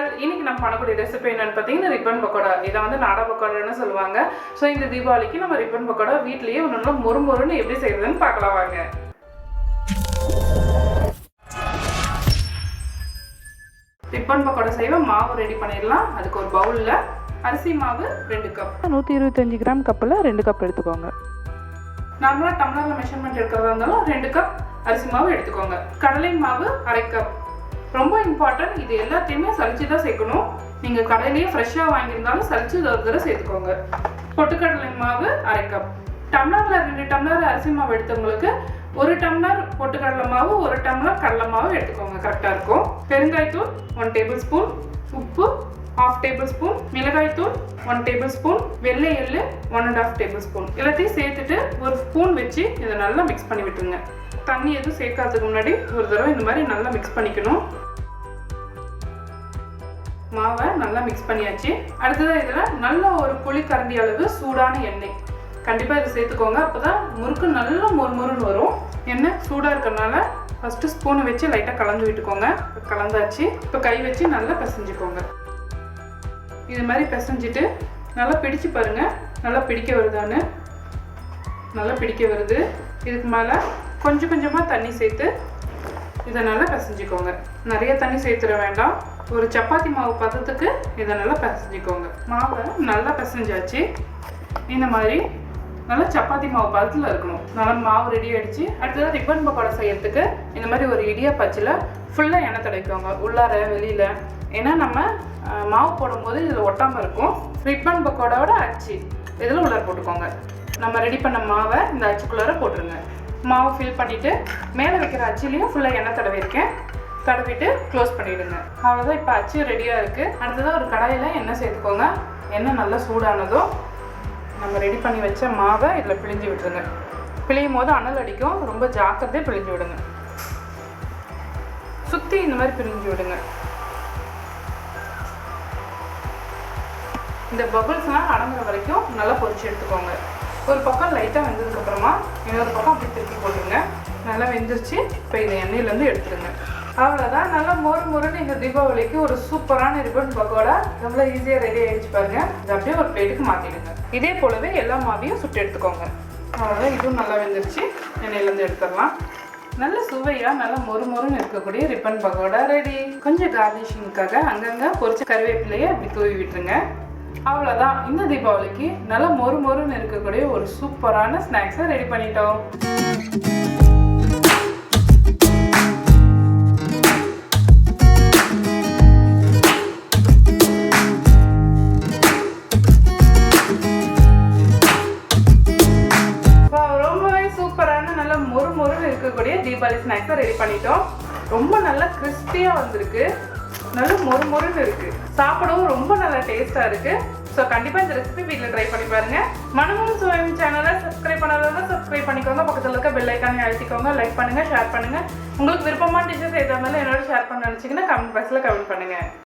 All இன்னைக்கு நம்ம பண்ணக்கூடிய ரெசிபி என்னன்னு பார்த்தீங்கன்னா ரிப்பன் பக்கோடா. இதை வந்து நாடா பக்கோடான்னு சொல்லுவாங்க. ஸோ இந்த தீபாவளிக்கு நம்ம ரிப்பன் பக்கோடா வீட்லேயே ஒன்று மொறுமொறுன்னு எப்படி செய்யறதுன்னு பார்க்கலாம் வாங்க. ரிப்பன் பக்கோடா செய்ய மாவு ரெடி பண்ணிடலாம். அதுக்கு ஒரு பவுலில் அரிசி மாவு 2 கப், 125 கிராம் கப்பில் 2 கப் எடுத்துக்கோங்க. நார்மலாக டம்ளரில் மெஷர்மெண்ட் எடுக்கிறதா இருந்தாலும் 2 கப் அரிசி மாவு எடுத்துக்கோங்க. கடலை மாவு 1/2 கப். ரொம்ப இம்பார்ட்டன்ட், இது எல்லாத்தையுமே சளிச்சு தான் சேர்க்கணும். நீங்கள் கடையிலேயே ஃப்ரெஷ்ஷாக வாங்கியிருந்தாலும் சளிச்சு ஒரு தடவை சேர்த்துக்கோங்க. பொட்டுக்கடலை மாவு 1/2 கப். டம்ளரில் 2 டம்ளர் அரிசி மாவு எடுத்தவங்களுக்கு 1 டம்ளர் பொட்டுக்கடலை மாவு 1 டம்ளர் கடலை மாவு எடுத்துக்கோங்க, கரெக்டாக இருக்கும். பெருங்காயத்தூள் 1 டேபிள் ஸ்பூன், உப்பு 1/2 டேபிள் ஸ்பூன், மிளகாய்த்தூள் 1 டேபிள் ஸ்பூன், வெள்ளை எள்ளு 1.5 டேபிள் ஸ்பூன். எல்லாத்தையும் சேர்த்துட்டு ஒரு ஸ்பூன் வச்சு இதை நல்லா மிக்ஸ் பண்ணி விட்டுருங்க. தண்ணி எதுவும் சேர்க்காததுக்கு முன்னாடி ஒரு தடவை இந்த மாதிரி நல்லா மிக்ஸ் பண்ணிக்கணும். மாவை நல்லா மிக்ஸ் பண்ணியாச்சு. அடுத்ததாக இதில் நல்ல ஒரு புளிக்கரண்டி அளவு சூடான எண்ணெய் கண்டிப்பாக இதை சேர்த்துக்கோங்க. அப்போ தான் முறுக்கு நல்லா மொறுமொறுன்னு வரும். எண்ணெய் சூடாக இருக்கிறதுனால ஃபஸ்ட்டு ஸ்பூனை வச்சு லைட்டாக கலந்து விட்டுக்கோங்க. கலந்தாச்சு. இப்போ கை வச்சு நல்லா பிசைஞ்சுக்கோங்க. இது மாதிரி பிசைஞ்சிட்டு நல்லா பிடிச்சு பாருங்கள், நல்லா பிடிக்க வருதான்னு. நல்லா பிடிக்க வருது. இதுக்கு மேலே கொஞ்சம் கொஞ்சமாக தண்ணி சேர்த்து இதை நல்லா பிசைஞ்சிக்கோங்க. நிறைய தண்ணி சேர்த்துட வேண்டாம். ஒரு சப்பாத்தி மாவு பதத்துக்கு இதை நல்லா பிசைஞ்சிக்கோங்க. மாவை நல்லா பிசைஞ்சாச்சு. இந்த மாதிரி நல்லா சப்பாத்தி மாவு பதத்தில் இருக்கணும். நல்லா மாவு ரெடி ஆகிடுச்சு. அடுத்தது ரிப்பன் பக்கோடா செய்யறதுக்கு இந்த மாதிரி ஒரு இடியாப்பச்சில் ஃபுல்லாக எண்ணெய் தடவிக்கோங்க, உள்ளார வெளியில். ஏன்னா நம்ம மாவு போடும்போது இதில் ஒட்டாமல் இருக்கும். ரிப்பன் பக்கோடாவோட அச்சு இதில் உள்ளார போட்டுக்கோங்க. நம்ம ரெடி பண்ண மாவை இந்த அச்சுக்குள்ளார போட்டுருங்க. மாவு ஃபில் பண்ணிவிட்டு மேலே வைக்கிற அச்சுலேயும் ஃபுல்லாக எண்ணெய் தடவிருக்கேன். தடவிட்டு க்ளோஸ் பண்ணிவிடுங்க. அவ்வளோதான், இப்போ அச்சு ரெடியாக இருக்குது. அடுத்ததாக ஒரு கடாயில் எண்ணெய் சேர்த்துக்கோங்க. எண்ணெய் நல்லா சூடானதும் நம்ம ரெடி பண்ணி வச்ச மாவை இதில் பிழிஞ்சு விட்டுருங்க. பிழியும் போது அனல் அடிக்கும், ரொம்ப ஜாக்கிரதையாக பிழிஞ்சு விடுங்க. சுற்றி இந்த மாதிரி பிழிஞ்சு விடுங்க. இந்த பபுள்ஸ்லாம் அடங்குற வரைக்கும் நல்லா பொரிச்சு எடுத்துக்கோங்க. ஒரு பக்கம் லைட்டாக வெந்ததுக்கப்புறமா இன்னொரு பக்கம் அப்படி திருப்பி போட்டுருங்க. நல்லா வெந்துருச்சு. இப்போ இதை எண்ணெயிலேருந்து எடுத்துருங்க. அவ்வளோதான், நல்லா மொறுன்னு இந்த தீபாவளிக்கு ஒரு சூப்பரான ரிப்பன் பக்கோடா ரொம்ப ஈஸியாக ரெடி ஆகிடுச்சு பாருங்கள். இது அப்படியே ஒரு பிளேட்டுக்கு மாற்றிடுங்க. இதே போலவே எல்லா மாவையும் சுட்டு எடுத்துக்கோங்க. அவ்வளோதான், இதுவும் நல்லா வெந்துருச்சு. எண்ணெயிலேருந்து எடுத்துடலாம். நல்ல சுவையாக நல்லா மொறுன்னு இருக்கக்கூடிய ரிப்பன் பக்கோடா ரெடி. கொஞ்சம் கார்னிஷிங்காக அங்கங்கே பொரிச்ச கருவேப்பிலையை அப்படி தூவி விட்டுருங்க. அவ்வளோதான், இந்த தீபாவளிக்கு நல்லா மொறுன்னு இருக்கக்கூடிய ஒரு சூப்பரான ஸ்நாக்ஸை ரெடி பண்ணிட்டோம். ரொம்பவே சூப்பரான நல்லா மொறுன்னு இருக்கக்கூடிய தீபாவளி ஸ்நாக்ஸை ரெடி பண்ணிட்டோம். ரொம்ப நல்லா கிறிஸ்பியாக வந்திருக்கு. நல்ல மொறுன்னு இருக்குது. சாப்பிடவும் ரொம்ப நல்லா டேஸ்ட்டாக இருக்குது. ஸோ கண்டிப்பாக இந்த ரெசிபி வீட்டில் ட்ரை பண்ணி பாருங்கள். மனமும் சுவையும் சேனலை சப்ஸ்கிரைப் பண்ணாதவங்க சப்ஸ்கிரைப் பண்ணிக்கோங்க. பக்கத்தில் இருக்க பெல் ஐக்கானை அழுத்திக்கோங்க. லைக் பண்ணுங்கள், ஷேர் பண்ணுங்கள். உங்களுக்கு விருப்பமான டிஷ்ஷஸ் எதாக இருந்தாலும் என்னோட ஷேர் பண்ண நினச்சிங்கன்னா கமெண்ட் பாக்ஸில் கமெண்ட் பண்ணுங்கள்.